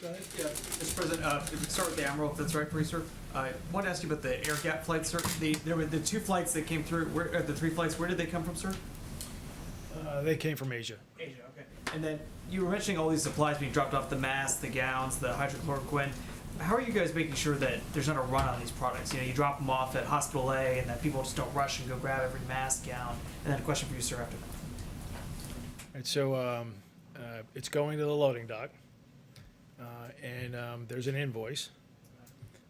Go ahead. Yeah, Mr. President, if we start with the Admiral, if that's right for you, sir. I want to ask you about the air gap flights, sir. There were the 2 flights that came through, the 3 flights, where did they come from, sir? They came from Asia. Asia, okay. And then you were mentioning all these supplies being dropped off, the masks, the gowns, the hydrochloroquine. How are you guys making sure that there's not a run on these products? You know, you drop them off at Hospital A and that people just don't rush and go grab every mask, gown. And then a question for you, sir, after that. And so it's going to the loading dock, and there's an invoice.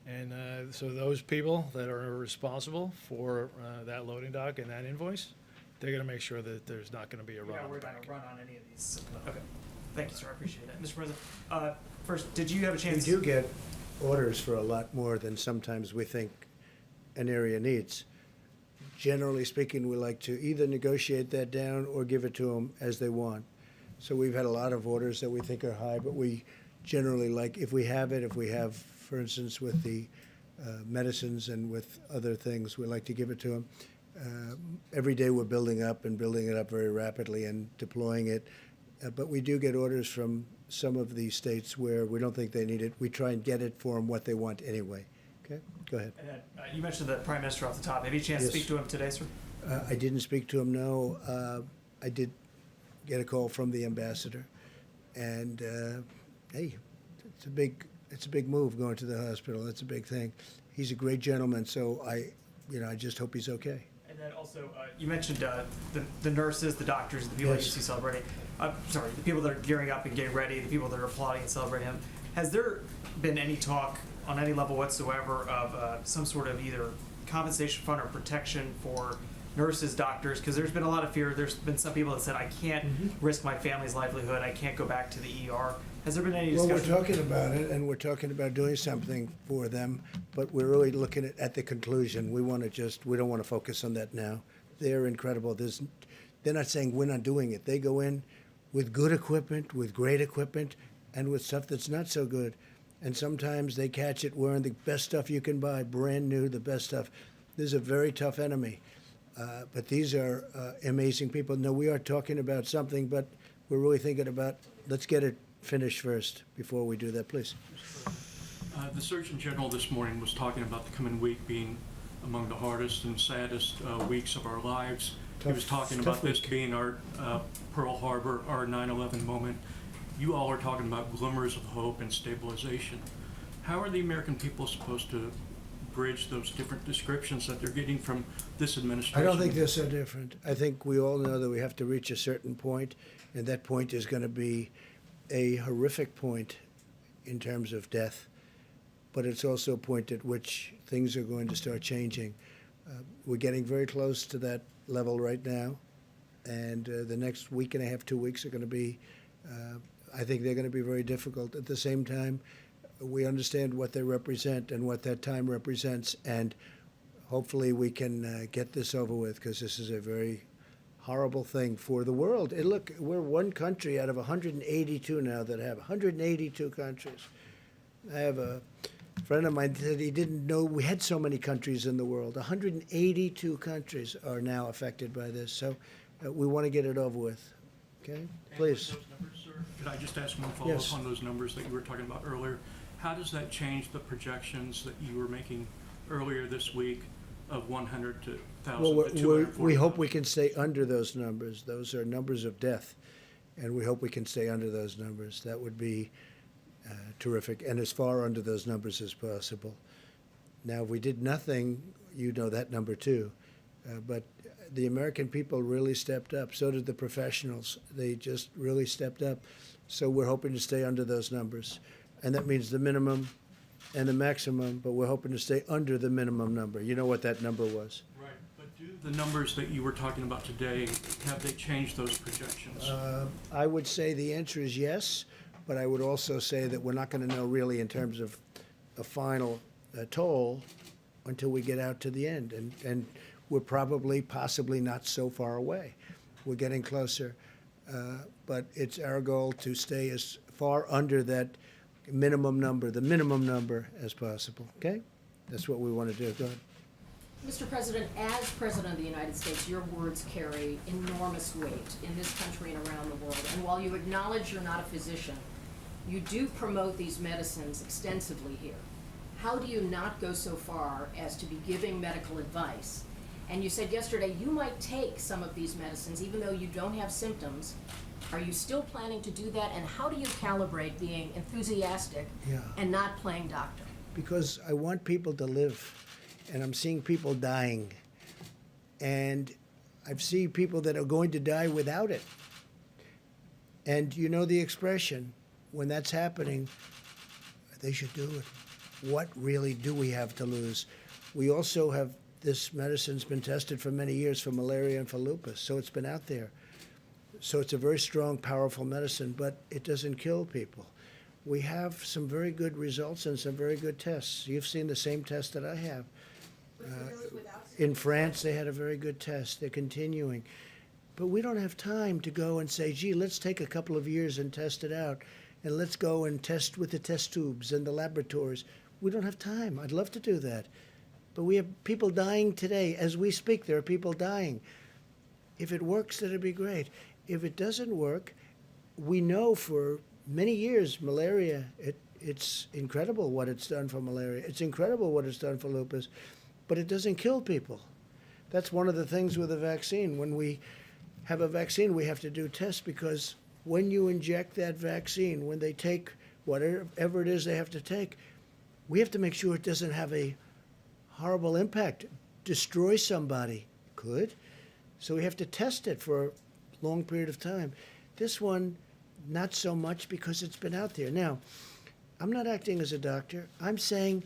And so those people that are responsible for that loading dock and that invoice, they're going to make sure that there's not going to be a You're run not on the worried about back. a run on any of these. Okay. Thank you, sir. I appreciate that. Mr. President, first, did you have a We chance? do get orders for a lot more than sometimes we think an area needs. Generally speaking, we like to either negotiate that down or give it to them as they want. So we've had a lot of orders that we think are high, but we generally like, if we have, for instance, with the medicines and with other things, we like to give it to them. Every day we're building up and building it up very rapidly and deploying it. But we do get orders from some of these states where we don't think they need it. We try and get it for them what they want anyway. Okay, go ahead. And then, you mentioned the Prime Minister off the top. Have you had a chance Yes. to speak to him today, sir? I didn't speak to him, no. I did get a call from the ambassador. And, hey, it's a big move going to the hospital. That's a big thing. He's a great gentleman, so I just hope he's okay. And then also, you mentioned the nurses, the doctors, the people that you Yes. see celebrating. The people that are gearing up and getting ready, the people that are applauding and celebrating him. Has there been any talk on any level whatsoever of some sort of either compensation fund or protection for nurses, doctors? Because there's been a lot of fear. There's been some people that said, I can't risk my family's livelihood. I can't go back to the ER. Has there been any Well, discussion? we're talking about it, and we're talking about doing something for them, but we're really looking at the conclusion. We don't want to focus on that now. They're incredible. They're not saying we're not doing it. They go in with good equipment, with great equipment, and with stuff that's not so good. And sometimes they catch it wearing the best stuff you can buy, brand new, the best stuff. This is a very tough enemy. But these are amazing people. No, we are talking about something, but we're really thinking about, let's get it finished first before we do that, please. The Surgeon General this morning was talking about the coming week being among the hardest and saddest weeks of our lives. He was talking about this being our Pearl Harbor, our 9/11 moment. You all are talking about glimmers of hope and stabilization. How are the American people supposed to bridge those different descriptions that they're getting from this administration? I don't think they're so different. I think we all know that we have to reach a certain point, and that point is going to be a horrific point in terms of death, but it's also a point at which things are going to start changing. We're getting very close to that level right now, and the next week and a half, 2 weeks are going to be, I think they're going to be very difficult. At the same time, we understand what they represent and what that time represents, and hopefully we can get this over with, because this is a very horrible thing for the world. And look, we're one country out of 182 now that have 182 countries. I have a friend of mine said he didn't know we had so many countries in the world. 182 countries are now affected by this. So we want to get it over with. Okay, please. And with those numbers, sir, could I just ask one follow-up Yes. on those numbers that you were talking about earlier? How does that change the projections that you were making earlier this week of 100 to 1,000 Well, to 240? we hope we can stay under those numbers. Those are numbers of death, and we hope we can stay under those numbers. That would be terrific, and as far under those numbers as possible. Now, if we did nothing, you know that number too. But the American people really stepped up. So did the professionals. They just really stepped up. So we're hoping to stay under those numbers. And that means the minimum and the maximum, but we're hoping to stay under the minimum number. You know what that number was. Right, but do the numbers that you were talking about today, have they changed those projections? I would say the answer is yes, but I would also say that we're not going to know really in terms of a final toll until we get out to the end. And we're possibly not so far away. We're getting closer. But it's our goal to stay as far under that minimum number, the minimum number as possible, okay? That's what we want to do. Go ahead. Mr. President, as President of the United States, your words carry enormous weight in this country and around the world. And while you acknowledge you're not a physician, You do promote these medicines extensively here. How do you not go so far as to be giving medical advice? And you said yesterday you might take some of these medicines even though you don't have symptoms. Are you still planning to do that? And how do you calibrate being enthusiastic Yeah. and not playing doctor? Because I want people to live, and I'm seeing people dying. And I've seen people that are going to die without it. And you know the expression, when that's happening, they should do it. What really do we have to lose? We also have, this medicine's been tested for many years for malaria and for lupus, so it's been out there. So it's a very strong, powerful medicine, but it doesn't kill people. We have some very good results and some very good tests. You've seen the same test that I have. In France, they had a very good test. They're continuing. But we don't have time to go and say, gee, let's take a couple of years and test it out, and let's go and test with the test tubes and the laboratories. We don't have time. I'd love to do that. But we have people dying today. As we speak, there are people dying. If it works, that'd be great. If it doesn't work, we know for many years, malaria, it's incredible what it's done for malaria. It's incredible what it's done for lupus, but it doesn't kill people. That's one of the things with a vaccine. When we have a vaccine, we have to do tests, because when you inject that vaccine, when they take whatever it is they have to take, we have to make sure it doesn't have a horrible impact, destroy somebody. Could. So we have to test it for a long period of time. This one, not so much, because it's been out there. Now, I'm not acting as a doctor. I'm saying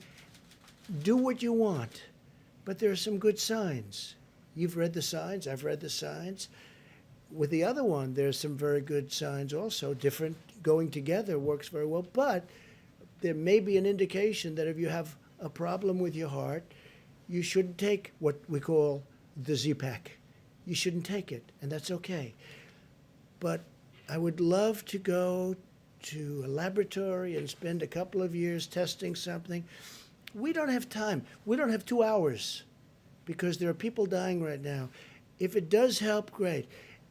do what you want, but there are some good signs. You've read the signs. I've read the signs. With the other one, there's some very good signs also. Different, going together works very well, but there may be an indication that if you have a problem with your heart, you shouldn't take what we call the Z-Pack. You shouldn't take it, and that's okay. But I would love to go to a laboratory and spend a couple of years testing something. We don't have time. We don't have 2 hours, because there are people dying right now. If it does help, great.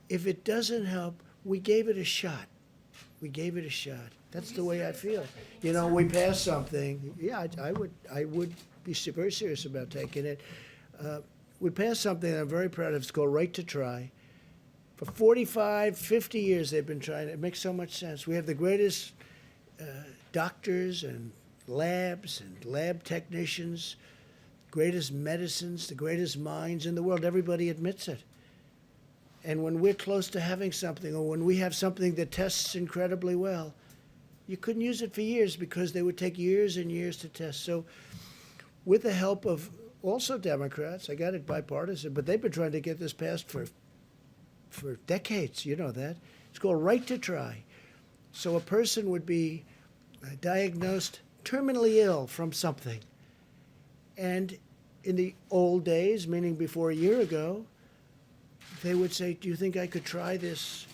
If it doesn't help, we gave it a shot. We gave it a shot. That's the way I feel. You know, we passed something. Yeah, I would be very serious about taking it. We passed something that I'm very proud of. It's called Right to Try. For 45, 50 years they've been trying it. It makes so much sense. We have the greatest doctors and labs and lab technicians, greatest medicines, the greatest minds in the world. Everybody admits it. And when we're close to having something, or when we have something that tests incredibly well, you couldn't use it for years, because they would take years and years to test. So with the help of also Democrats, I got it bipartisan, but they've been trying to get this passed for decades. You know that. It's called Right to Try. So a person would be diagnosed terminally ill from something. And in the old days, meaning before a year ago, they would say, do you think I could try this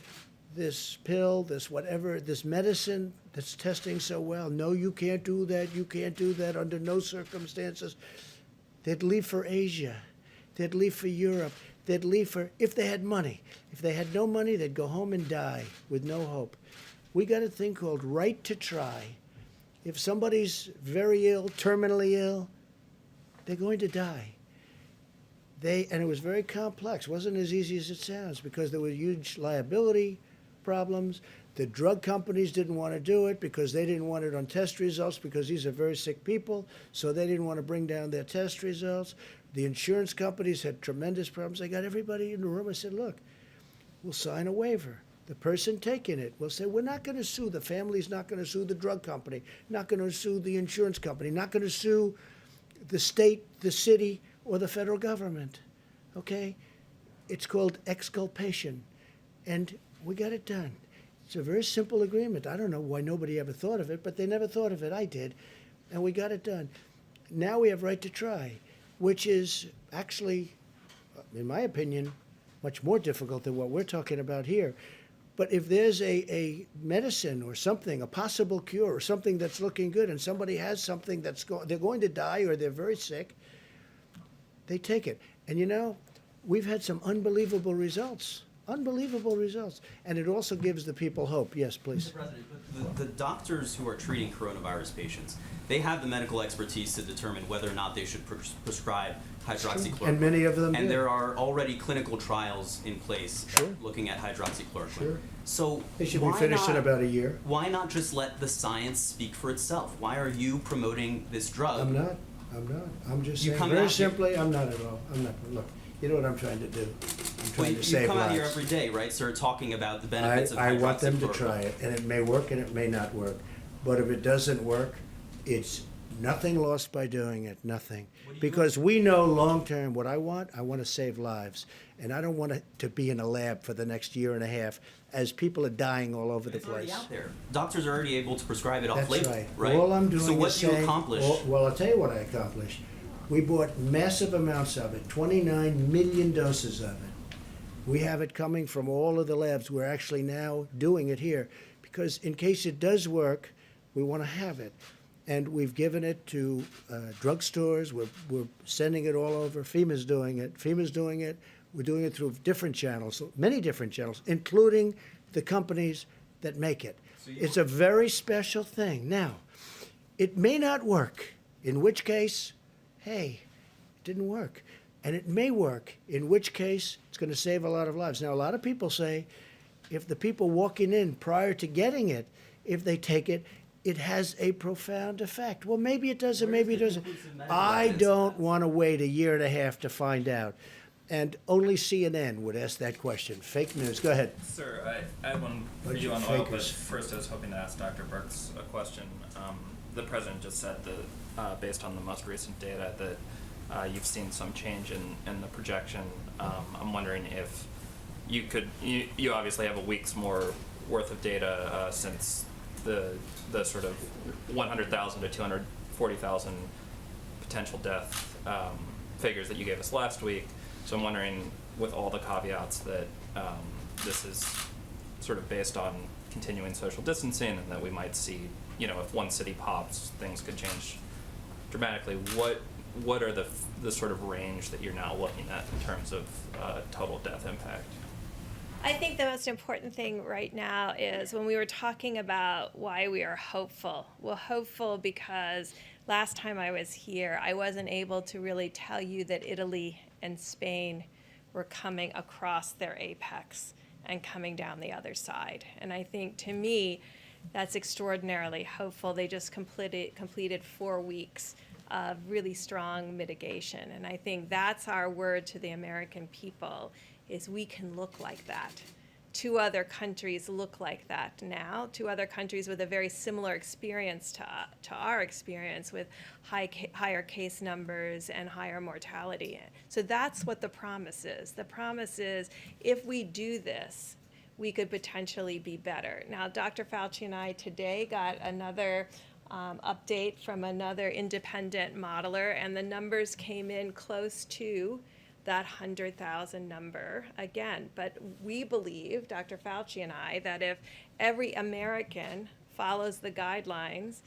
pill, this whatever, this medicine that's testing so well? No, you can't do that. You can't do that under no circumstances. They'd leave for Asia. They'd leave for Europe. They'd leave for, if they had money. If they had no money, they'd go home and die with no hope. We got a thing called Right to Try. If somebody's very ill, terminally ill, they're going to die. And it was very complex. It wasn't as easy as it sounds, because there were huge liability problems. The drug companies didn't want to do it because they didn't want it on test results, because these are very sick people, so they didn't want to bring down their test results. The insurance companies had tremendous problems. I got everybody in the room. I said, look, we'll sign a waiver. The person taking it will say, we're not going to sue. The family's not going to sue the drug company, not going to sue the insurance company, not going to sue the state, the city, or the federal government. Okay? It's called exculpation. And we got it done. It's a very simple agreement. I don't know why nobody ever thought of it, but they never thought of it. I did. And we got it done. Now we have Right to Try, which is actually, in my opinion, much more difficult than what we're talking about here. But if there's a medicine or something, a possible cure or something that's looking good, and somebody has something they're going to die or they're very sick, they take it. And you know, we've had some unbelievable results Unbelievable results. And it also gives the people hope. Yes, please. Mr. President, the doctors who are treating coronavirus patients, they have the medical expertise to determine whether or not they should prescribe hydroxychloroquine. And many of them And do. there are already clinical trials in place Sure. looking at hydroxychloroquine. Sure. So They should be why finished in not- about a year. Why not just let the science speak for itself? Why are you promoting this drug? I'm not. I'm just You saying, come very out here- simply, I'm not at all. I'm not. Look, you know what I'm trying to do? I'm Well, trying you to save come out here lives. every day, right, sir, talking about the benefits of I hydroxychloroquine. want them to try it, and it may work and it may not work. But if it doesn't work, it's nothing lost by doing it, nothing. Because we know long-term what I want to save lives. And I don't want it to be in a lab for the next year and a half as people are dying all over the It's already place. out there. Doctors are already able to prescribe it That's off-label, right. right? All I'm doing So what is do you saying, accomplish? well, I'll tell you what I accomplished. We bought massive amounts of it, 29 million doses of it. We have it coming from all of the labs. We're actually now doing it here because in case it does work, we want to have it. And we've given it to drugstores. We're sending it all over. FEMA's doing it. We're doing it through different channels, many different channels, including the companies that make it. It's a very special thing. Now, it may not work, in which case, hey, it didn't work. And it may work, in which case it's going to save a lot of lives. Now, a lot of people say if the people walking in prior to getting it, if they take it, it has a profound effect. Well, maybe it does, or maybe it doesn't. I don't want to wait a year and a half to find out. And only CNN would ask that question. Fake news. Go ahead. Sir, I have one for Bunch you of on oil, but fakers. first I was hoping to ask Dr. Burks a question. The president just said that, based on the most recent data, that you've seen some change in the projection. I'm wondering if you could, you obviously have a week's more worth of data since the sort of 100,000 to 240,000 potential death figures that you gave us last week. So I'm wondering, with all the caveats that this is sort of based on continuing social distancing and that we might see, if one city pops, things could change dramatically. What are the sort of range that you're now looking at in terms of total death impact? I think the most important thing right now is when we were talking about why we are hopeful. We're hopeful because last time I was here, I wasn't able to really tell you that Italy and Spain were coming across their apex and coming down the other side. And I think, to me, that's extraordinarily hopeful. They just completed 4 weeks of really strong mitigation. And I think that's our word to the American people, is we can look like that. 2 other countries look like that now. 2 other countries with a very similar experience to our experience, with higher case numbers and higher mortality. So that's what the promise is. The promise is, if we do this, we could potentially be better. Now, Dr. Fauci and I today got another update from another independent modeler, and the numbers came in close to that 100,000 number again. But we believe, Dr. Fauci and I, that if every American follows the guidelines,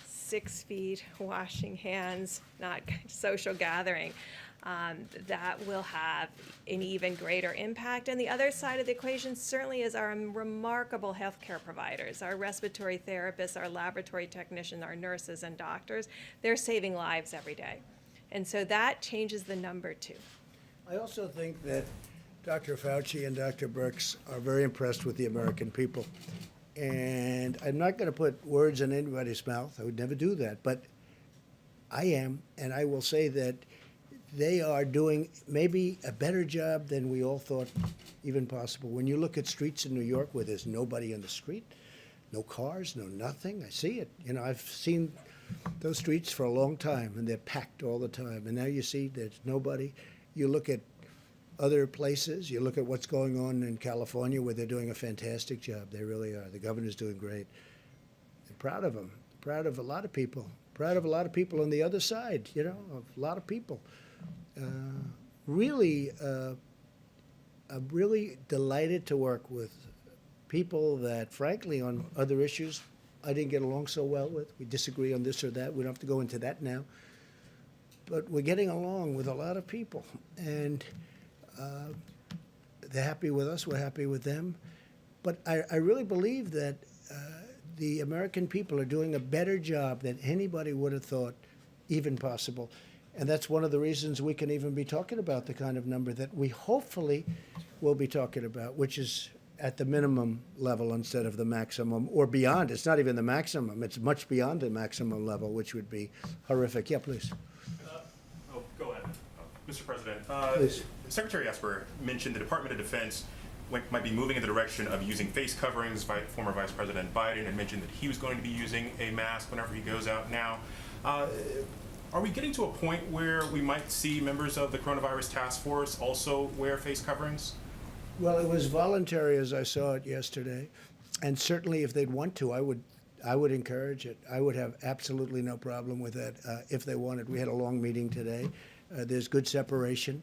6 feet, washing hands, not social gathering, that will have an even greater impact. And the other side of the equation certainly is our remarkable healthcare providers, our respiratory therapists, our laboratory technicians, our nurses and doctors. They're saving lives every day. And so that changes the number too. I also think that Dr. Fauci and Dr. Birx are very impressed with the American people. And I'm not going to put words in anybody's mouth. I would never do that. But I am, and I will say that they are doing maybe a better job than we all thought even possible. When you look at streets in New York where there's nobody on the street, no cars, no nothing, I see it. I've seen those streets for a long time, and they're packed all the time. And now you see there's nobody. You look at other places, you look at what's going on in California, where they're doing a fantastic job. They really are. The governor's doing great. I'm proud of them. Proud of a lot of people. Proud of a lot of people on the other side, a lot of people. I'm really delighted to work with people that, frankly, on other issues, I didn't get along so well with. We disagree on this or that. We don't have to go into that now. But we're getting along with a lot of people. And they're happy with us, we're happy with them. But I really believe that the American people are doing a better job than anybody would have thought even possible. And that's one of the reasons we can even be talking about the kind of number that we hopefully will be talking about, which is at the minimum level instead of the maximum or beyond. It's not even the maximum. It's much beyond the maximum level, which would be horrific. Yeah, please. Go ahead. Mr. President, Please. Secretary Esper mentioned the Department of Defense might be moving in the direction of using face coverings. Former Vice President Biden had mentioned that he was going to be using a mask whenever he goes out now. Are we getting to a point where we might see members of the Coronavirus Task Force also wear face coverings? Well, it was voluntary as I saw it yesterday. And certainly if they'd want to, I would encourage it. I would have absolutely no problem with that if they wanted. We had a long meeting today. There's good separation.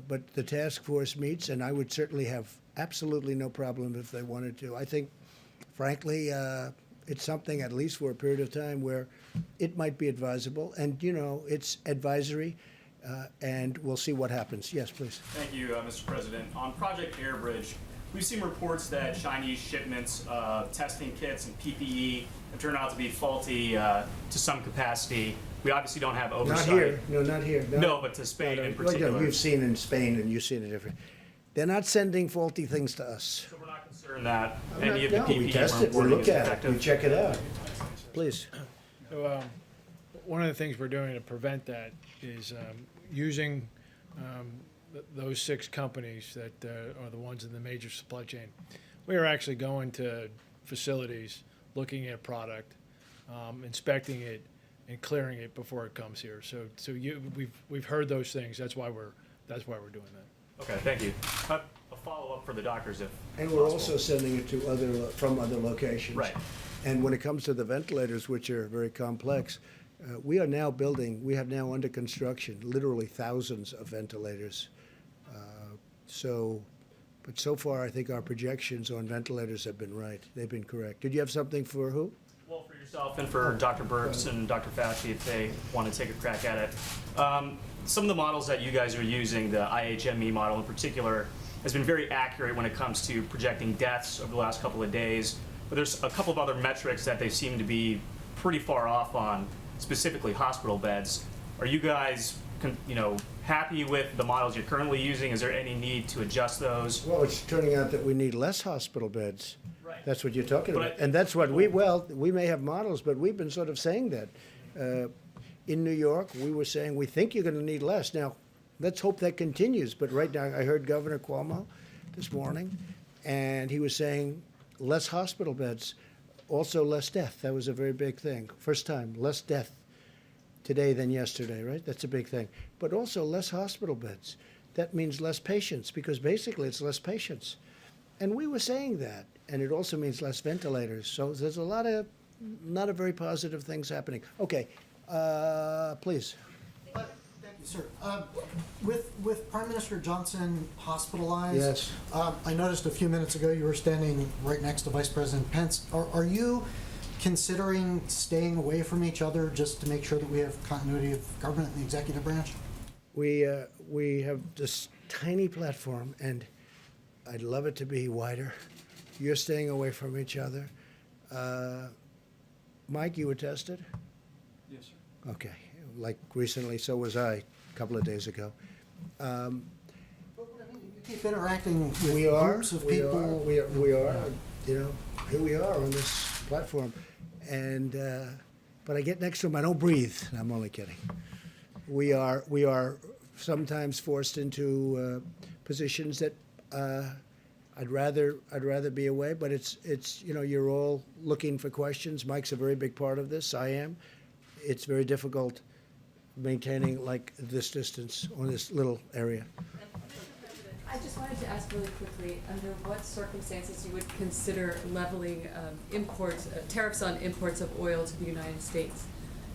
But the task force meets, and I would certainly have absolutely no problem if they wanted to. I think, frankly, it's something, at least for a period of time, where it might be advisable. And, you know, it's advisory, and we'll see what happens. Yes, please. Thank you, Mr. President. On Project Airbridge, we've seen reports that Chinese shipments of testing kits and PPE have turned out to be faulty to some capacity. We obviously don't have oversight. Not here. No, not here. No, but to Spain in Well, particular. you've seen in Spain, and you've seen it different. They're not sending faulty things to us. So we're not concerned that any of the No, PPE we test we're it, we importing look is at it, effective. we check it out. Please. So, one of the things we're doing to prevent that is using those 6 companies that are the ones in the major supply chain. We are actually going to facilities, looking at product, inspecting it, and clearing it before it comes here. So we've heard those things. That's why we're doing that. Okay, thank you. A follow-up for the doctors, if And we're possible. also sending it to from other locations. Right. And when it comes to the ventilators, which are very complex, we have now under construction literally thousands of ventilators. But so far, I think our projections on ventilators have been right. They've been correct. Did you have something for who? Well, for yourself and for Dr. Burks and Dr. Fauci, if they want to take a crack at it. Some of the models that you guys are using, the IHME model in particular, has been very accurate when it comes to projecting deaths over the last couple of days. But there's a couple of other metrics that they seem to be pretty far off on, specifically hospital beds. Are you guys, happy with the models you're currently using? Is there any need to adjust those? Well, it's turning out that we need less hospital beds. Right. That's what you're talking But about. And that's what we may have models, but we've been sort of saying that. In New York, we were saying, we think you're going to need less. Now, let's hope that continues. But right now, I heard Governor Cuomo this morning, and he was saying less hospital beds, also less death. That was a very big thing. First time, less death today than yesterday, right? That's a big thing. But also less hospital beds. That means less patients, because basically it's less patients. And we were saying that. And it also means less ventilators. So there's a lot of not a very positive things happening. Okay, please. Thank you, sir. With Prime Minister Johnson hospitalized, Yes. I noticed a few minutes ago you were standing right next to Vice President Pence. Are you considering staying away from each other just to make sure that we have continuity of government in the executive branch? We have this tiny platform, and I'd love it to be wider. You're staying away from each other. Mike, you were tested? Yes, sir. Okay, like recently, so was I a couple of days ago. But what I mean, you keep interacting with We are, groups of we people. are, we are, you know, here we are on this platform. And, but I get next to him, I don't breathe. I'm only kidding. We are sometimes forced into positions that I'd rather be away, but it's you know, you're all looking for questions. Mike's a very big part of this. I am. It's very difficult maintaining like this distance on this little area. I just wanted to ask really quickly, under what circumstances you would consider leveling imports, tariffs on imports of oil to the United States?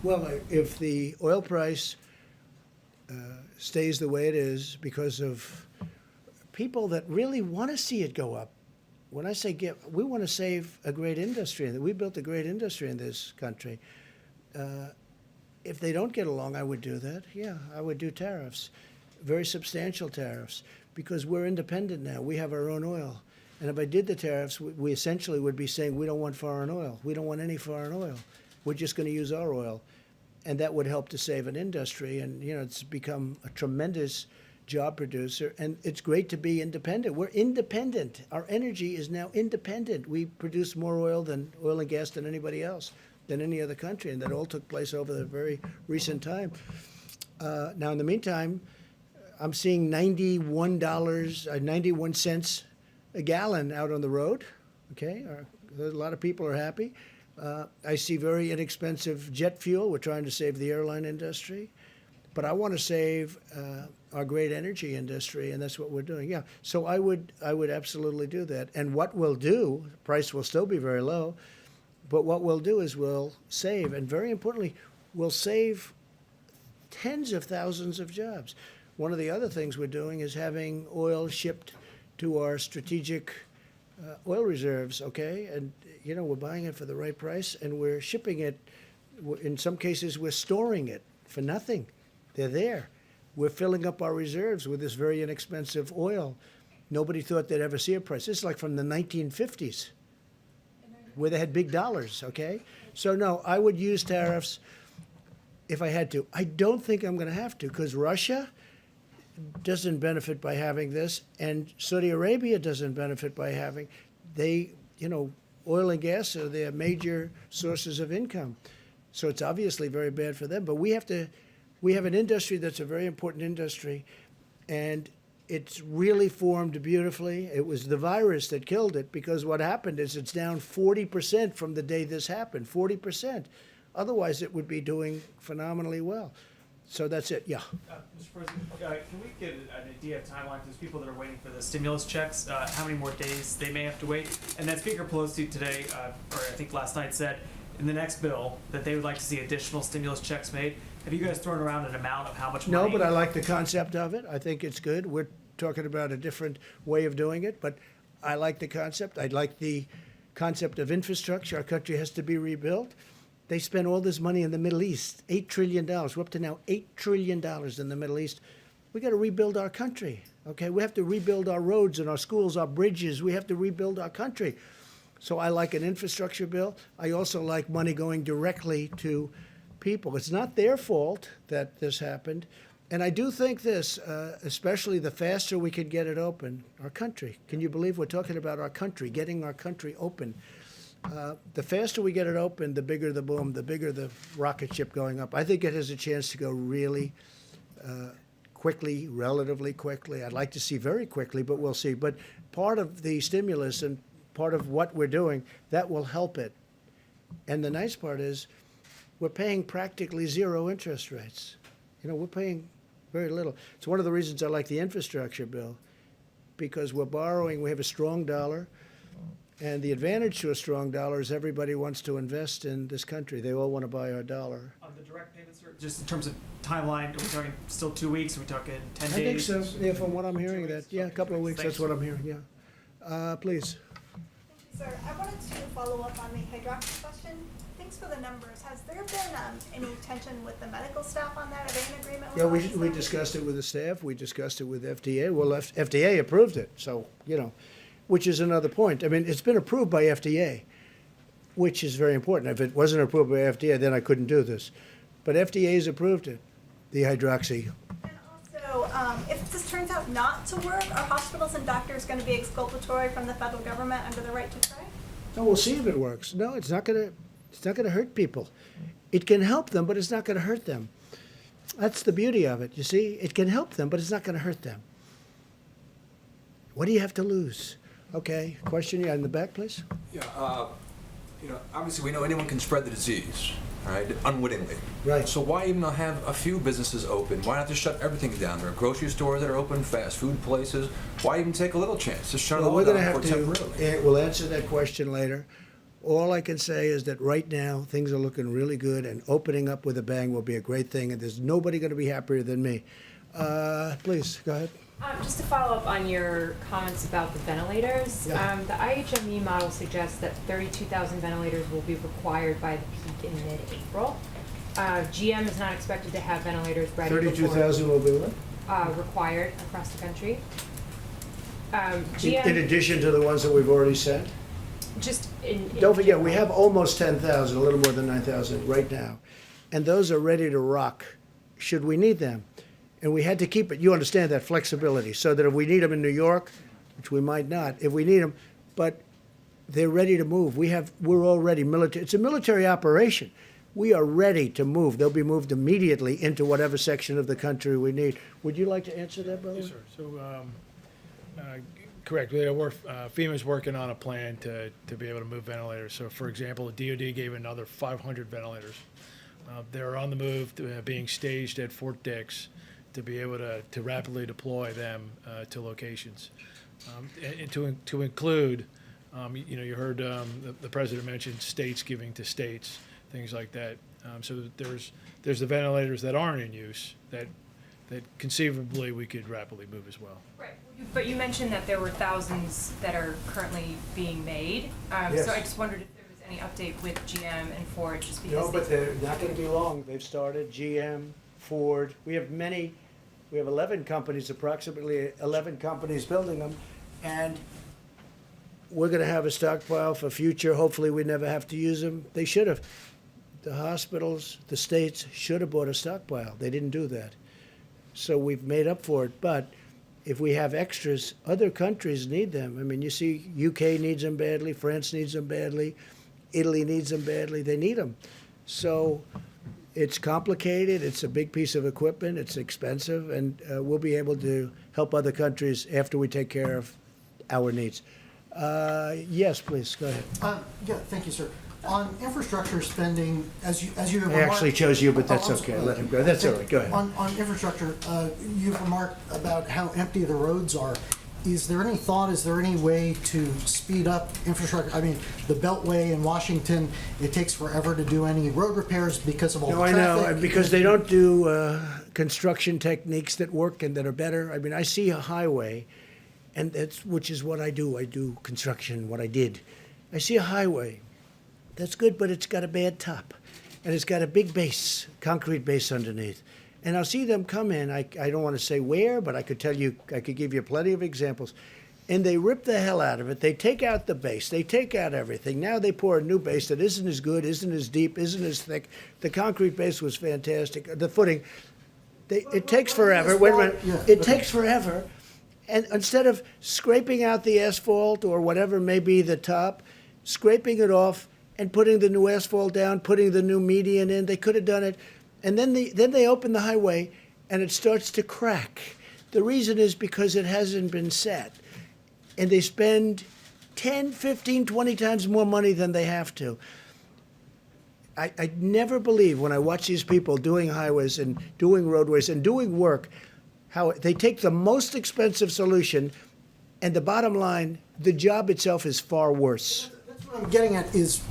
Well, if the oil price stays the way it is because of people that really want to see it go up. When I say we want to save a great industry, and we built a great industry in this country. If they don't get along, I would do that. Yeah, I would do tariffs, very substantial tariffs. because we're independent now. We have our own oil. And if I did the tariffs, we essentially would be saying we don't want foreign oil. We don't want any foreign oil. We're just going to use our oil. And that would help to save an industry. And, you know, it's become a tremendous job producer. And it's great to be independent. We're independent. Our energy is now independent. We produce more oil and gas than anybody else, than any other country. And that all took place over the very recent time. Now, in the meantime, I'm seeing $91 cents a gallon out on the road. Okay, a lot of people are happy. I see very inexpensive jet fuel. We're trying to save the airline industry, but I want to save our great energy industry, and that's what we're doing. Yeah, so I would absolutely do that. And what we'll do, the price will still be very low, but what we'll do is we'll save, and very importantly, we'll save tens of thousands of jobs. One of the other things we're doing is having oil shipped to our strategic oil reserves, okay? And, you know, we're buying it for the right price, and we're shipping it. In some cases, we're storing it for nothing. They're there. We're filling up our reserves with this very inexpensive oil. Nobody thought they'd ever see a price. This is like from the 1950s, where they had big dollars, okay? So, no, I would use tariffs if I had to. I don't think I'm going to have to, because Russia doesn't benefit by having this, and Saudi Arabia doesn't benefit by having. They, you know, oil and gas are their major sources of income. So it's obviously very bad for them. But we have an industry that's a very important industry, and it's really formed beautifully. It was the virus that killed it, because what happened is it's down 40% from the day this happened, 40%. Otherwise, it would be doing phenomenally well. So that's it, yeah. Mr. President, can we get an idea of timeline for those people that are waiting for the stimulus checks, how many more days they may have to wait? And then Speaker Pelosi today, or I think last night, said in the next bill that they would like to see additional stimulus checks made. Have you guys thrown around an amount of how much money? No, but I like the concept of it. I think it's good. We're talking about a different way of doing it, but I like the concept. I like the concept of infrastructure. Our country has to be rebuilt. They spend all this money in the Middle East, $8 trillion. We're up to now $8 trillion in the Middle East. We got to rebuild our country, okay? We have to rebuild our roads and our schools, our bridges. We have to rebuild our country. So I like an infrastructure bill. I also like money going directly to people. It's not their fault that this happened. And I do think this, especially the faster we can get it open, our country. Can you believe we're talking about our country, getting our country open? The faster we get it open, the bigger the boom, the bigger the rocket ship going up. I think it has a chance to go really quickly, relatively quickly. I'd like to see very quickly, but we'll see. But part of the stimulus and part of what we're doing, that will help it. And the nice part is we're paying practically zero interest rates. You know, we're paying very little. It's one of the reasons I like the infrastructure bill, because we're borrowing, we have a strong dollar. And the advantage to a strong dollar is everybody wants to invest in this country. They all want to buy our dollar. On the direct payments, sir, just in terms of timeline, are we talking still 2 weeks? Are we talking 10 days? I think so. Yeah, from what I'm hearing, that, yeah, a couple of weeks, that's what I'm hearing, yeah. Please. Thank you, sir. I wanted to follow up on the hydroxy question. Thanks for the numbers. Has there been any tension with the medical staff on that? Are they in agreement with Yeah, we discussed it with the staff. We discussed it with FDA. Well, FDA approved it, so, you know. Which is another point. I mean, it's been approved by FDA, which is very important. If it wasn't approved by FDA, then I couldn't do this. But FDA has approved it, the hydroxy. And also, if this turns out not to work, are hospitals and doctors going to be exculpatory from the federal government under the right to try? No, we'll see if it works. No, it's not going to hurt people. It can help them, but it's not going to hurt them. That's the beauty of it. You see, it can help them, but it's not going to hurt them. What do you have to lose? Okay, question, yeah, in the back, please. Yeah, you know, obviously we know anyone can spread the disease, all right, unwittingly. Right. So why even have a few businesses open? Why not just shut everything down? There are grocery stores that are open, fast food places. Why even take a little chance? Just shut it all we're going to down have for temporarily. we'll answer that question later. All I can say is that right now things are looking really good, and opening up with a bang will be a great thing, and there's nobody going to be happier than me. Please, go ahead. Just to follow up on your comments about the ventilators, Yeah. the IHME model suggests that 32,000 ventilators will be required by the peak in mid-April. GM is not expected to have ventilators ready 32,000 will be what? required across the country. In addition to the ones that we've already sent? Just in. Don't forget, we have almost 10,000, a little more than 9,000 right now. And those are ready to rock, should we need them. And we had to keep it, you understand that flexibility, so that if we need them in New York, which we might not, if we need them, but they're ready to move. We're already military, it's a military operation. We are ready to move. They'll be moved immediately into whatever section of the country we need. Would you like to answer that, brother? Yes, sir. So, correct. FEMA's working on a plan to be able to move ventilators. So, for example, the DoD gave another 500 ventilators. They're on the move, being staged at Fort Dix to be able to rapidly deploy them to locations. And to include, you heard the president mention states giving to states, things like that. So there's the ventilators that aren't in use that conceivably we could rapidly move as well. Right, but you mentioned that there were thousands that are currently being made. Yes. So I just wondered if there was any update with GM and Ford, just because. No, but they're not going to be long. They've started, GM, Ford. We have 11 companies, approximately 11 companies building them. And we're going to have a stockpile for future. Hopefully we never have to use them. They should have. The hospitals, the states should have bought a stockpile. They didn't do that. So we've made up for it. But if we have extras, other countries need them. I mean, you see, UK needs them badly, France needs them badly, Italy needs them badly. They need them. So it's complicated. It's a big piece of equipment. It's expensive. And we'll be able to help other countries after we take care of our needs. Yes, please, go ahead. Yeah, thank you, sir. On infrastructure spending, as you have I remarked. actually chose you, but that's Oh, okay. Let him go. That's all right. Go ahead. On infrastructure, you've remarked about how empty the roads are. Is there any way to speed up infrastructure? I mean, the Beltway in Washington, it takes forever to do any road repairs because of all the No, I traffic. know, and because they don't do construction techniques that work and that are better. I mean, I see a highway, and which is what I do. I do construction, what I did. I see a highway. That's good, but it's got a bad top. And it's got a big base, concrete base underneath. And I'll see them come in. I don't want to say where, but I could give you plenty of examples. And they rip the hell out of it. They take out the base. They take out everything. Now they pour a new base that isn't as good, isn't as deep, isn't as thick. The concrete base was fantastic. The footing, it takes forever. Wait a minute. It takes forever. And instead of scraping out the asphalt or whatever may be the top, scraping it off and putting the new asphalt down, putting the new median in, they could have done it. And then they open the highway and it starts to crack. The reason is because it hasn't been set. And they spend 10, 15, 20 times more money than they have to. I never believe when I watch these people doing highways and doing roadways and doing work, how they take the most expensive solution and the bottom line, the job itself is far worse. What I'm getting at is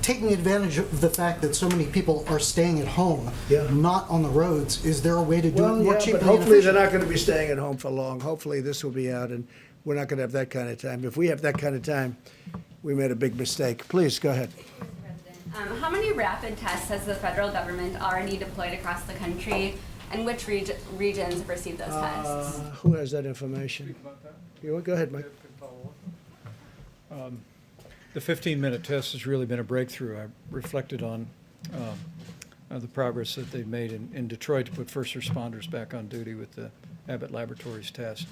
taking advantage of the fact that so many people are staying at home, not on the roads. Is there a way to do it more cheaply? But hopefully they're not going to be staying at home for long. Hopefully this will be out and we're not going to have that kind of time. If we have that kind of time, we made a big mistake. Please, go ahead. How many rapid tests has the federal government already deployed across the country, and which regions have received those tests? Who has that information? Go ahead, Mike. The 15-minute test has really been a breakthrough. I reflected on the progress that they've made in Detroit to put first responders back on duty with the Abbott Laboratories test.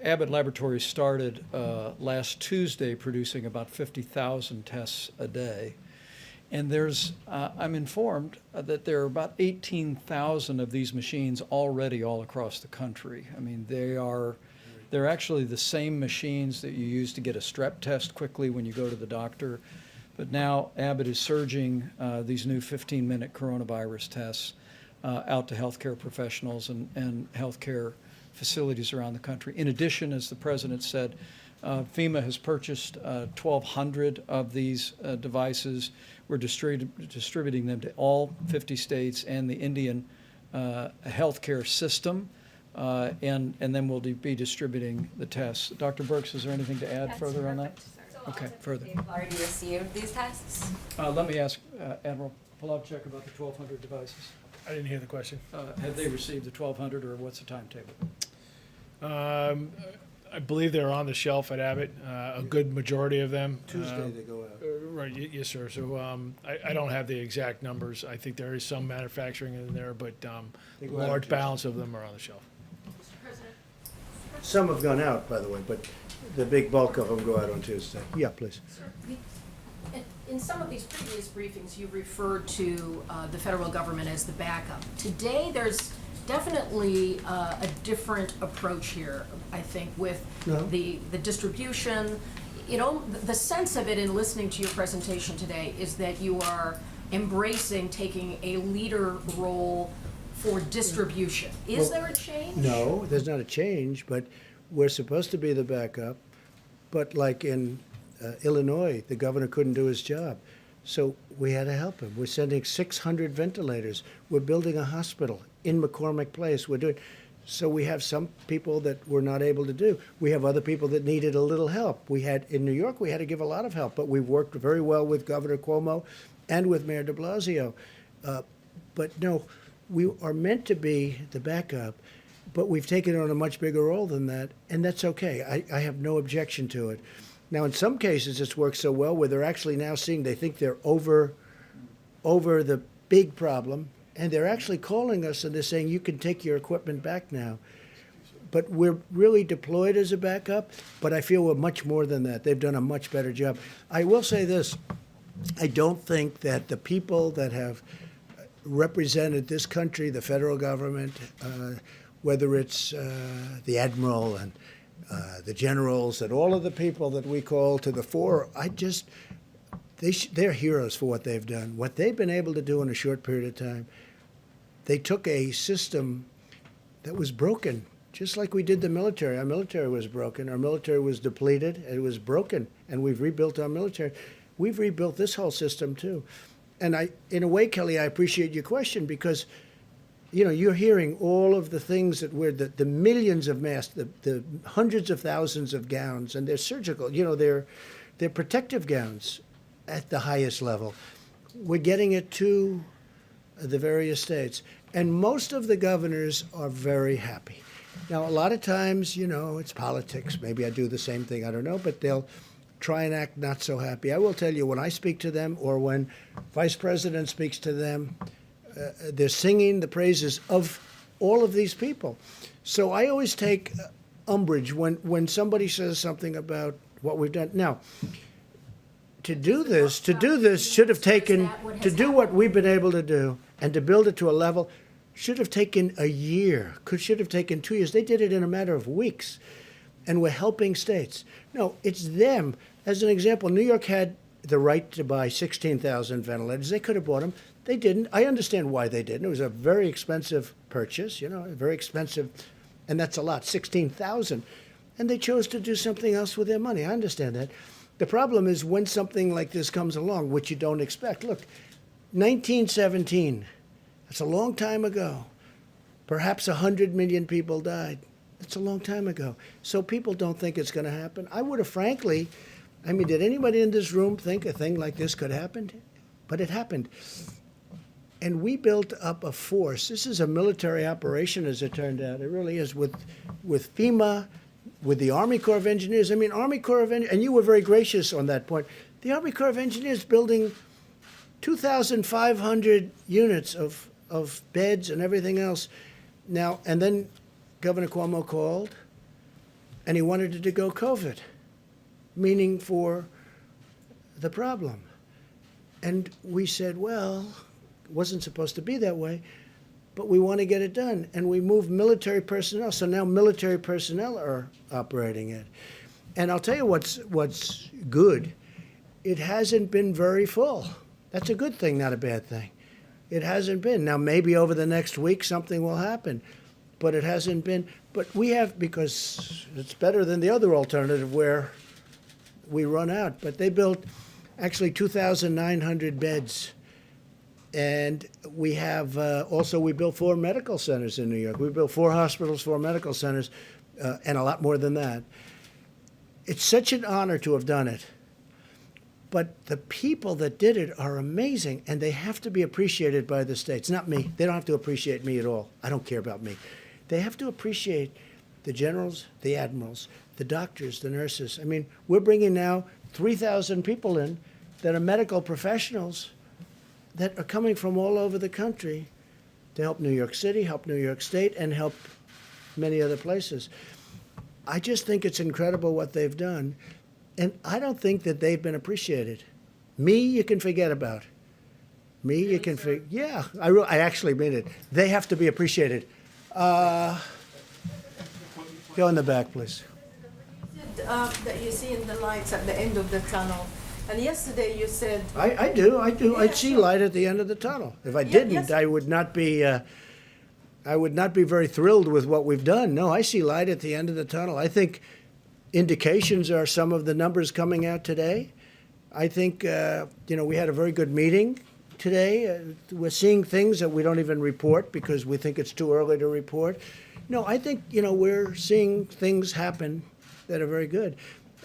Abbott Laboratories started last Tuesday producing about 50,000 tests a day. And I'm informed that there are about 18,000 of these machines already all across the country. I mean, they're actually the same machines that you use to get a strep test quickly when you go to the doctor. But now Abbott is surging these new 15-minute coronavirus tests out to healthcare professionals and healthcare facilities around the country. In addition, as the president said, FEMA has purchased 1,200 of these devices. We're distributing them to all 50 states and the Indian healthcare system. And then we'll be distributing the tests. Dr. Birx, is there anything to add further on that? Okay, further. They've already received these tests? Let me ask Admiral Polovchuk about the 1,200 devices. I didn't hear the question. Have they received the 1,200 or what's the timetable? I believe they're on the shelf at Abbott, a good majority of them. Tuesday they go out. Right, yes, sir. So I don't have the exact numbers. I think there is some manufacturing in there, but They go out on large Tuesday. balance of them are on the shelf. Some have gone out, by the way, but the big bulk of them go out on Tuesday. Yeah, please. In some of these previous briefings, you referred to the federal government as the backup. Today, there's definitely a different approach here, I think, with No. the distribution. You know, the sense of it in listening to your presentation today is that you are embracing taking a leader role for distribution. Is Well, there a change? No, there's not a change, but we're supposed to be the backup. But like in Illinois, the governor couldn't do his job. So we had to help him. We're sending 600 ventilators. We're building a hospital in McCormick Place. We're doing, so we have some people that we're not able to do. We have other people that needed a little help. We had, in New York, we had to give a lot of help, but we've worked very well with Governor Cuomo and with Mayor de Blasio. But no, we are meant to be the backup, but we've taken on a much bigger role than that, and that's okay. I have no objection to it. Now, in some cases, it's worked so well where they're actually now seeing they think they're over the big problem, and they're actually calling us and they're saying, you can take your equipment back now. But we're really deployed as a backup, but I feel we're much more than that. They've done a much better job. I will say this, I don't think that the people that have represented this country, the federal government, whether it's the admiral and the generals and all of the people that we call to the fore, they're heroes for what they've done. What they've been able to do in a short period of time, they took a system that was broken, just like we did the military. Our military was broken. Our military was depleted. It was broken, and we've rebuilt our military. We've rebuilt this whole system, too. And in a way, Kelly, I appreciate your question because, you're hearing all of the things that the millions of masks, the hundreds of thousands of gowns, and they're surgical, they're protective gowns at the highest level. We're getting it to the various states. And most of the governors are very happy. Now, a lot of times, it's politics. Maybe I do the same thing, I don't know, but they'll try and act not so happy. I will tell you, when I speak to them or when Vice President speaks to them, they're singing the praises of all of these people. So I always take umbrage when somebody says something about what we've done. Now, to do this should have taken, to do what we've been able to do and to build it to a level, should have taken a year, should have taken 2 years. They did it in a matter of weeks. And we're helping states. No, it's them. As an example, New York had the right to buy 16,000 ventilators. They could have bought them. They didn't. I understand why they didn't. It was a very expensive purchase, very expensive, and that's a lot, 16,000. And they chose to do something else with their money. I understand that. The problem is when something like this comes along, which you don't expect. Look, 1917, that's a long time ago. Perhaps 100 million people died. That's a long time ago. So people don't think it's going to happen. I would have frankly, did anybody in this room think a thing like this could happen? But it happened. And we built up a force. This is a military operation, as it turned out. It really is, with FEMA, with the Army Corps of Engineers. Army Corps of Engineers, and you were very gracious on that point. The Army Corps of Engineers building 2,500 units of beds and everything else. Now, and then Governor Cuomo called, and he wanted it to go COVID, meaning for the problem. And we said, well, it wasn't supposed to be that way, but we want to get it done. And we moved military personnel, so now military personnel are operating it. And I'll tell you what's good. It hasn't been very full. That's a good thing, not a bad thing. It hasn't been. Now, maybe over the next week something will happen. But it hasn't been. But we have, because it's better than the other alternative where we run out. But they built actually 2,900 beds. And we have also, we built 4 medical centers in New York. We built 4 hospitals, 4 medical centers, and a lot more than that. It's such an honor to have done it. But the people that did it are amazing, and they have to be appreciated by the states. Not me. They don't have to appreciate me at all. I don't care about me. They have to appreciate the generals, the admirals, the doctors, the nurses. I mean, we're bringing now 3,000 people in that are medical professionals that are coming from all over the country to help New York City, help New York State, and help many other places. I just think it's incredible what they've done, and I don't think that they've been appreciated. Me, you can forget about. Me, you can forget. Yeah, I actually mean it. They have to be appreciated. Go in the back, please. That you see in the lights at the end of the tunnel. And yesterday you said... I do. Yeah, I see sure. light at the end of the tunnel. If I didn't, yes. I would not be very thrilled with what we've done. No, I see light at the end of the tunnel. I think indications are some of the numbers coming out today. I think, we had a very good meeting today. We're seeing things that we don't even report because we think it's too early to report. No, I think, we're seeing things happen that are very good.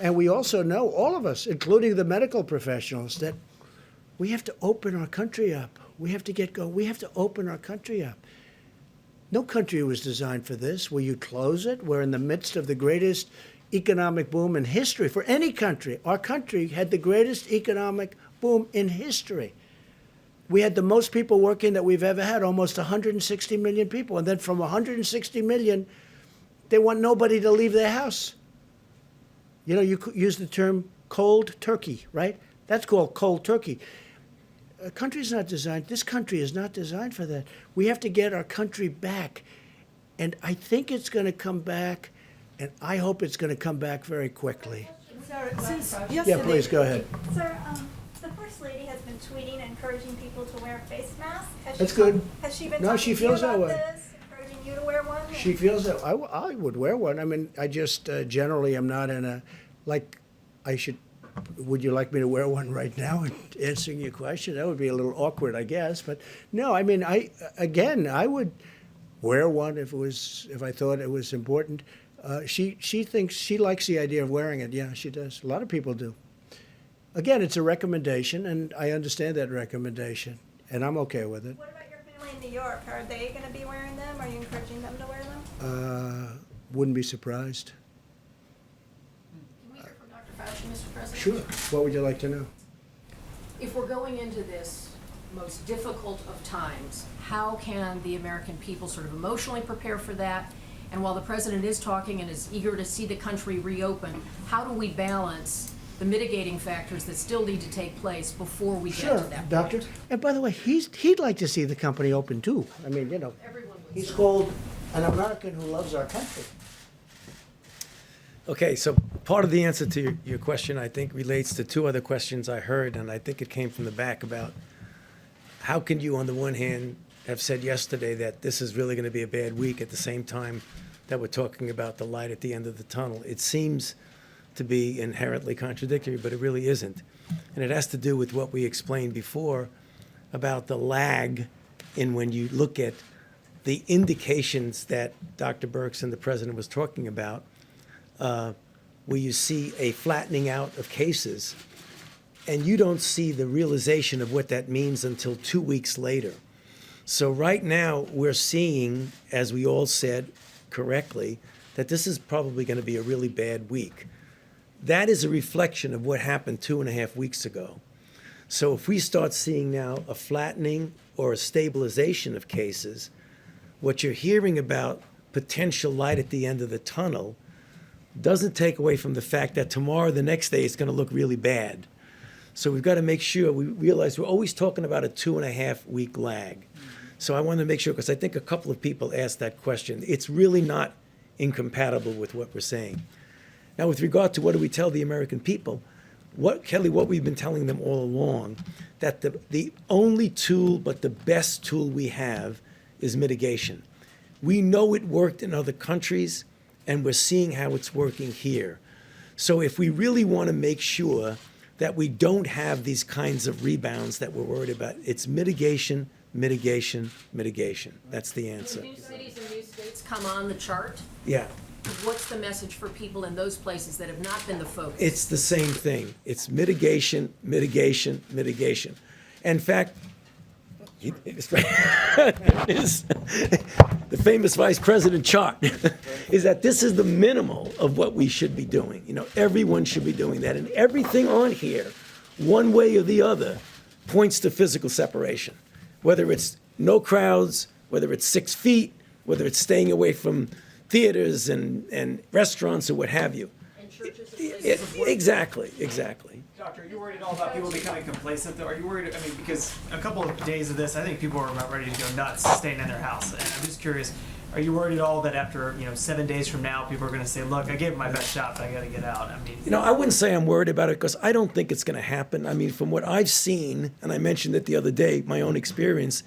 And we also know, all of us, including the medical professionals, that we have to open our country up. We have to get going. We have to open our country up. No country was designed for this. Will you close it? We're in the midst of the greatest economic boom in history for any country. Our country had the greatest economic boom in history. We had the most people working that we've ever had, almost 160 million people. And then from 160 million, they want nobody to leave their house. You could use the term cold turkey, right? That's called cold turkey. A country's not designed, this country is not designed for that. We have to get our country back. And I think it's going to come back, and I hope it's going to come back very quickly. Sir, since Yeah, please, go ahead. Sir, the First Lady has been tweeting encouraging people to wear face masks. That's good. Has she been No, talking she to you feels that about way. this, encouraging you to wear one? She feels that I would wear one. I mean, I just generally am not in a, would you like me to wear one right now and answering your question? That would be a little awkward, I guess. But no, I mean, I would wear one if I thought it was important. She thinks, she likes the idea of wearing it. Yeah, she does. A lot of people do. Again, it's a recommendation, and I understand that recommendation, and I'm okay with it. What about your family in New York? Are they going to be wearing them? Are you encouraging them to wear them? Wouldn't be surprised. Can we hear from Dr. Fauci, Mr. President? Sure. What would you like to know? If we're going into this most difficult of times, how can the American people sort of emotionally prepare for that? And while the president is talking and is eager to see the country reopen, how do we balance the mitigating factors that still need to take place before we get to that point? Doctor. And by the way, he'd like to see the company open too. I mean, he's called an American who loves our country. Okay, so part of the answer to your question, I think, relates to two other questions I heard, and I think it came from the back about how can you, on the one hand, have said yesterday that this is really going to be a bad week at the same time that we're talking about the light at the end of the tunnel. It seems to be inherently contradictory, but it really isn't. And it has to do with what we explained before about the lag in when you look at the indications that Dr. Birx and the president was talking about, where you see a flattening out of cases, and you don't see the realization of what that means until 2 weeks later. So right now, we're seeing, as we all said correctly, that this is probably going to be a really bad week. That is a reflection of what happened 2.5 weeks ago. So if we start seeing now a flattening or a stabilization of cases, what you're hearing about potential light at the end of the tunnel doesn't take away from the fact that tomorrow, the next day, it's going to look really bad. So we've got to make sure we realize we're always talking about a 2.5 week lag. So I want to make sure, because I think a couple of people asked that question. It's really not incompatible with what we're saying. Now, with regard to what do we tell the American people, what we've been telling them all along, that the only tool but the best tool we have is mitigation. We know it worked in other countries, and we're seeing how it's working here. So if we really want to make sure that we don't have these kinds of rebounds that we're worried about, it's mitigation, mitigation, mitigation. That's the answer. When new cities and new states come on the chart, Yeah. what's the message for people in those places that have not been the focus? It's the same thing. It's mitigation, mitigation, mitigation. In fact, is the famous vice president chart, is that this is the minimal of what we should be doing. You know, everyone should be doing that. And everything on here, one way or the other, points to physical separation. Whether it's no crowds, whether it's 6 feet, whether it's staying away from theaters and restaurants or what have you. And churches and places. Exactly. Doctor, are you worried at all about people becoming complacent, though? Are you worried, I mean, because a couple of days of this, I think people are about ready to go nuts staying in their house. And I'm just curious, are you worried at all that after, 7 days from now, people are going to say, look, I gave it my best shot, but I got to get out? I mean, You know, I wouldn't say I'm worried about it because I don't think it's going to happen. I mean, from what I've seen, and I mentioned it the other day, my own experience,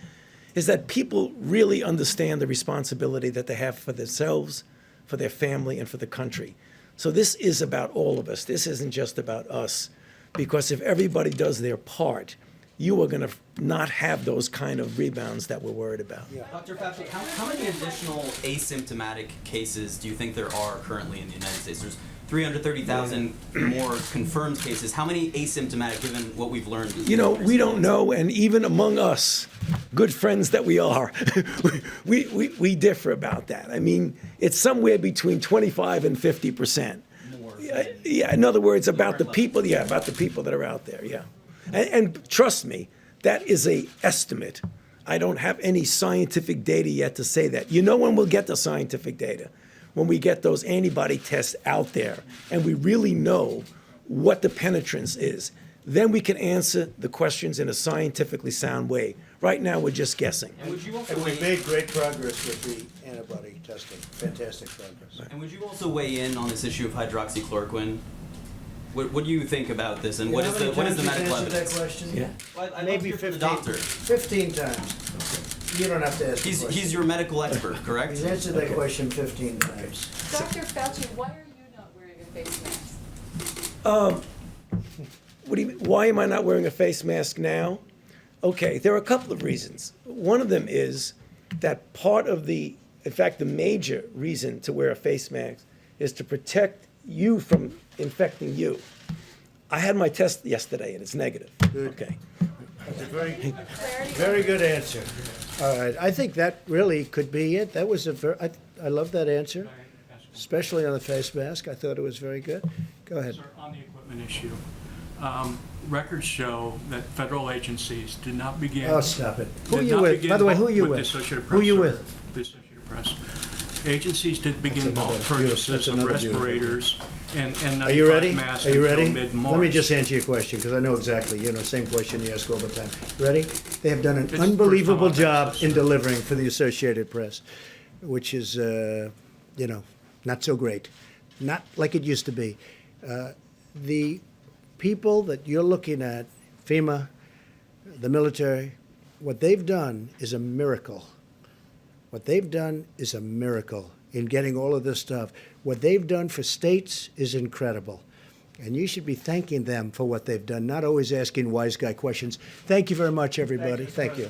is that people really understand the responsibility that they have for themselves, for their family, and for the country. So this is about all of us. This isn't just about us. Because if everybody does their part, you are going to not have those kind of rebounds that we're worried about. Dr. Fauci, how many additional asymptomatic cases do you think there are currently in the United States? There's 330,000 more confirmed cases. How many asymptomatic, given what we've learned? You know, we don't know, and even among us, good friends that we are, we differ about that. I mean, it's somewhere between 25 and 50%. Yeah, in other words, about the people that are out there, yeah. And trust me, that is a estimate. I don't have any scientific data yet to say that. You know when we'll get the scientific data? When we get those antibody tests out there and we really know what the penetrance is. Then we can answer the questions in a scientifically sound way. Right now, we're just guessing. And would you also And we've made great progress with the antibody testing. Fantastic progress. And would you also weigh in on this issue of hydroxychloroquine? What do you think about this, and what is the medical evidence? That question? Yeah. Well, I'd love Maybe to hear from 15, the doctor. 15 times. You don't have to ask the question. He's your medical expert, correct? He's answered that question 15 times. Dr. Fauci, why are you not wearing a face mask? What do you mean? Why am I not wearing a face mask now? Okay, there are a couple of reasons. One of them is that in fact, the major reason to wear a face mask is to protect you from infecting you. I had my test yesterday and it's negative. Good. Okay. That's a very good answer. All right, I think that really could be it. That was I love that answer, especially on the face mask. I thought it was very good. Go ahead. Sir, on the equipment issue, records show that federal agencies did not begin. Oh, stop it. Who are did you not with? begin By the way, who are you the with? Associated Who are Press, you sir. with? The Associated Press. Agencies did begin That's bulk another purchases that's of another beautiful respirators and Are you ready? masks Are you until ready? mid-March. Let me just answer your question, because I know exactly, same question you ask all the time. Ready? They have done an It's unbelievable first time I've job asked this, in sir. delivering for the Associated Press, which is, not so great. Not like it used to be. The people that you're looking at, FEMA, the military, what they've done is a miracle. What they've done is a miracle in getting all of this stuff. What they've done for states is incredible. And you should be thanking them for what they've done, not always asking wise guy questions. Thank you very much, everybody. Thank you.